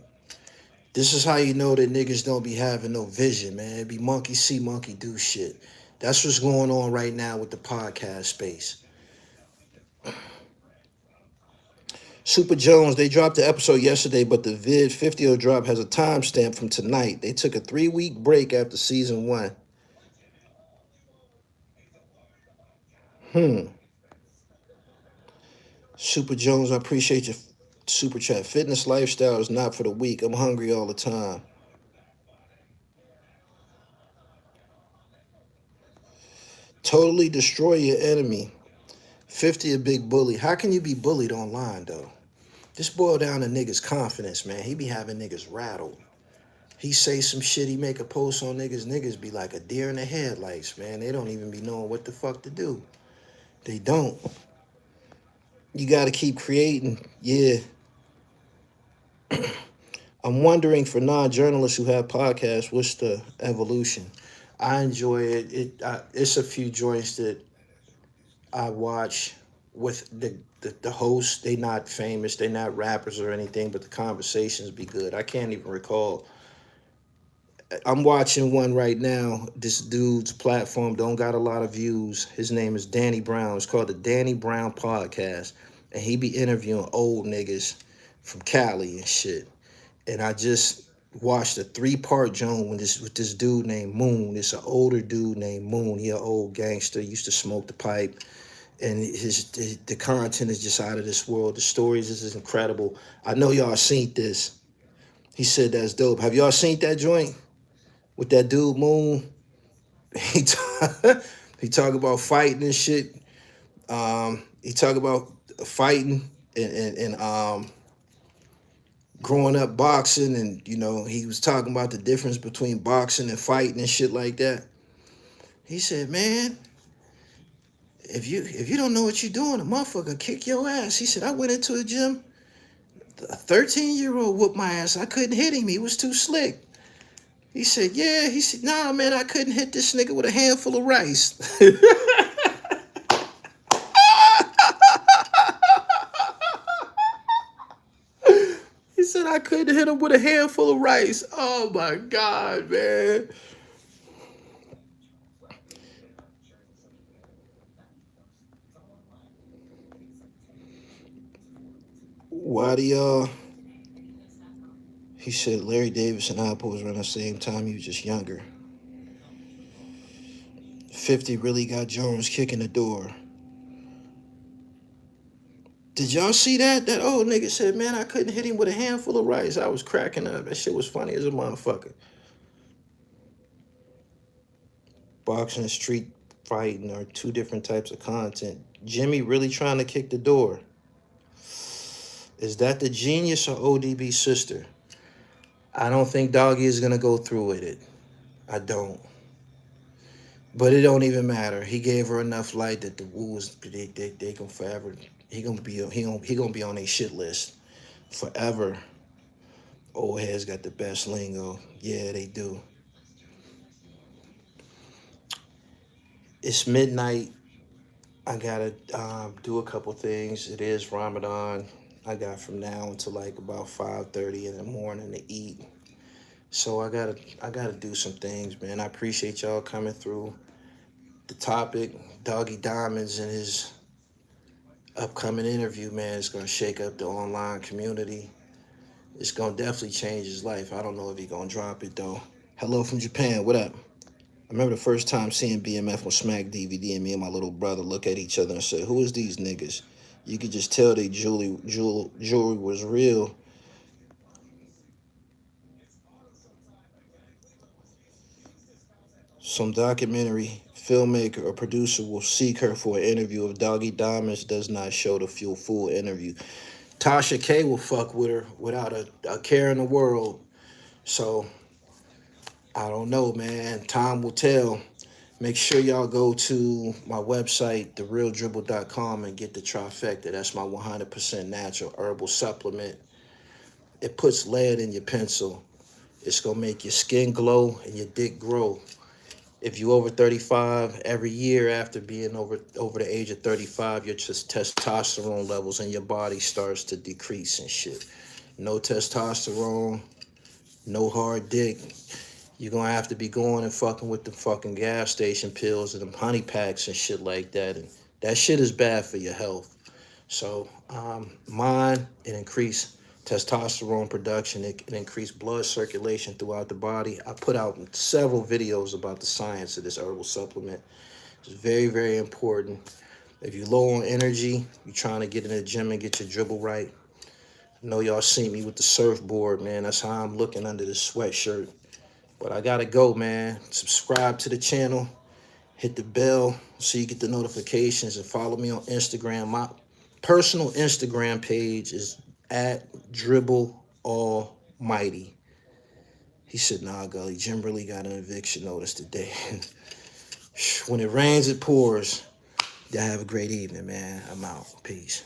A: This is how you know that niggas don't be having no vision, man. It be monkey see, monkey do shit. That's what's going on right now with the podcast space. Super Jones, they dropped the episode yesterday, but the vid 50 drop has a timestamp from tonight. They took a 3-week break after season 1. Super Jones, I appreciate your super chat. Fitness lifestyle is not for the weak. I'm hungry all the time. Totally destroy your enemy. 50 a big bully. How can you be bullied online, though? This boil down to niggas' confidence, man. He be having niggas rattled. He say some shit, he make a post on niggas. Niggas be like a deer in the headlights, man. They don't even be knowing what the fuck to do. They don't. You got to keep creating. Yeah. I'm wondering for non-journalists who have podcasts, what's the evolution? I enjoy it. It's a few joints that I watch with the hosts. They not famous. They not rappers or anything, but the conversations be good. I can't even recall. I'm watching one right now. This dude's platform don't got a lot of views. His name is Danny Brown. It's called the Danny Brown Podcast. And he be interviewing old niggas from Cali and shit. And I just watched a 3-part joint with this dude named Moon. It's an older dude named Moon. He an old gangster. Used to smoke the pipe. And the content is just out of this world. The stories is incredible. I know y'all seen this. He said that's dope. Have y'all seen that joint? With that dude Moon, he talk about fighting and shit. He talk about fighting and growing up boxing, and you know he was talking about the difference between boxing and fighting and shit like that. He said, "Man, if you don't know what you're doing, a motherfucker kick your ass." He said, "I went into a gym. A 13-year-old whooped my ass. I couldn't hit him. He was too slick." He said, "Yeah." He said, "Nah, man, I couldn't hit this nigga with a handful of rice." He said, "I couldn't hit him with a handful of rice." Oh, my God, man. Why do y'all... He said Larry Davis and Apple was around the same time. He was just younger. 50 really got Jones kicking the door. Did y'all see that? That old nigga said, "Man, I couldn't hit him with a handful of rice." I was cracking up. That shit was funny as a motherfucker. Boxing and street fighting are 2 different types of content. Jimmy really trying to kick the door. Is that the Genius or ODB's sister? I don't think Doggy is going to go through with it. I don't. But it don't even matter. He gave her enough light that the Wu's they gonna forever. He gonna be on a shit list forever. Old heads got the best lingo. Yeah, they do. It's midnight. I gotta do a couple things. It is Ramadan. I got from now until like about 5:30 in the morning to eat. So I gotta do some things, man. I appreciate y'all coming through. The topic, Doggie Diamonds and his upcoming interview, man, is gonna shake up the online community. It's gonna definitely change his life. I don't know if he's gonna drop it though. Hello from Japan, what up? I remember the first time seeing BMF on Smack DVD, and me and my little brother look at each other and say, "Who is these niggas?" You could just tell they jewelry was real. Some documentary filmmaker or producer will seek her for an interview if Doggy Diamonds does not show the full interview. Tasha K will fuck with her without a care in the world. So, I don't know, man. Time will tell. Make sure y'all go to my website, therealdribble.com, and get the TRIFECTA. That's my 100% natural herbal supplement. It puts lead in your pencil. It's going to make your skin glow and your dick grow. If you over 35, every year after being over the age of 35, your testosterone levels in your body starts to decrease and shit. No testosterone, no hard dick. You're going to have to be going and fucking with the fucking gas station pills and them honey packs and shit like that. And that shit is bad for your health. So it increased testosterone production. It increased blood circulation throughout the body. I put out several videos about the science of this herbal supplement. It's very, very important. If you're low on energy, you're trying to get in the gym and get your dribble right. I know y'all see me with the surfboard, man. That's how I'm looking under this sweatshirt. But I gotta go, man. Subscribe to the channel. Hit the bell so you get the notifications, and follow me on Instagram. My personal Instagram page is at Dribble Almighty. He said, nah, Gully, Jim really got an eviction notice today. When it rains, it pours. Y'all have a great evening, man. I'm out. Peace.